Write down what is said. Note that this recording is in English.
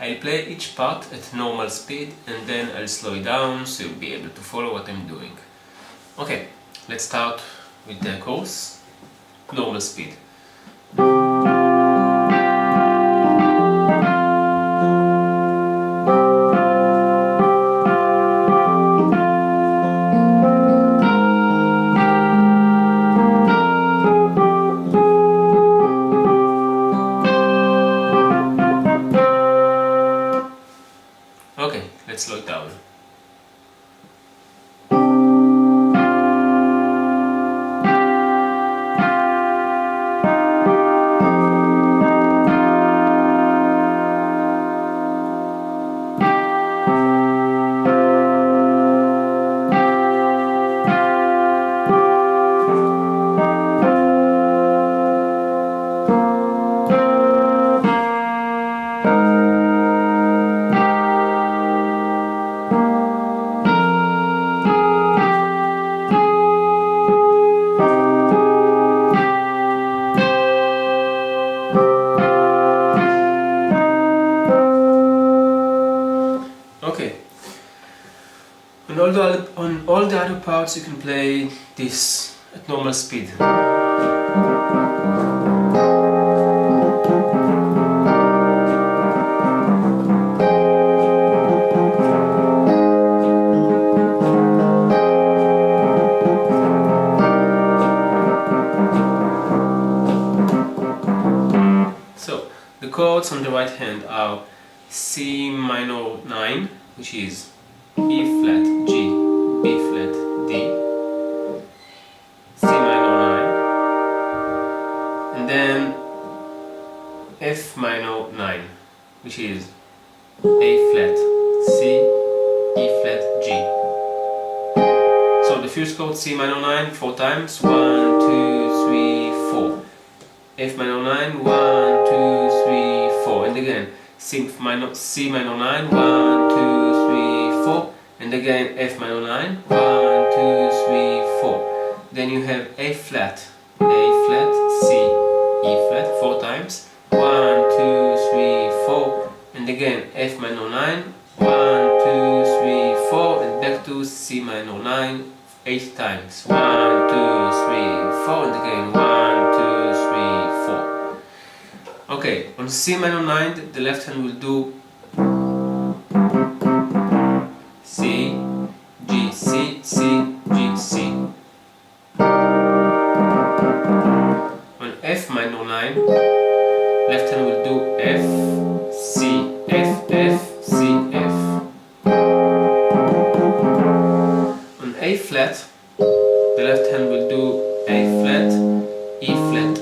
I'll play each part at normal speed and then I'll slow it down so you'll be able to follow what I'm doing. Okay, let's start with the chorus. Normal speed. Okay, let's slow it down. Okay, on all the other parts you can play this at normal speed. So, the chords on the right hand are C minor 9, which is E flat G, B flat D, C minor 9, and then F minor 9, which is A flat C, E flat G. So the first chord C minor 9 4 times, 1, 2, 3, 4. F minor 9, 1, 2, 3, 4, and again C minor 9, 1, 2, 3, 4, and again F minor 9, 1, 2, 3, 4. Then you have A flat, C, E flat 4 times, 1, 2, 3, 4, and again F minor 9, 1, 2, 3, 4, and back to C minor 9 8 times, 1, 2, 3, 4, and again 1, 2, 3, 4. Okay, on C minor 9 the left hand will do C, G, C, C, G, C. On F minor 9, left hand will do F, C, F, F, C, F. On A flat, the left hand will do A flat, E flat,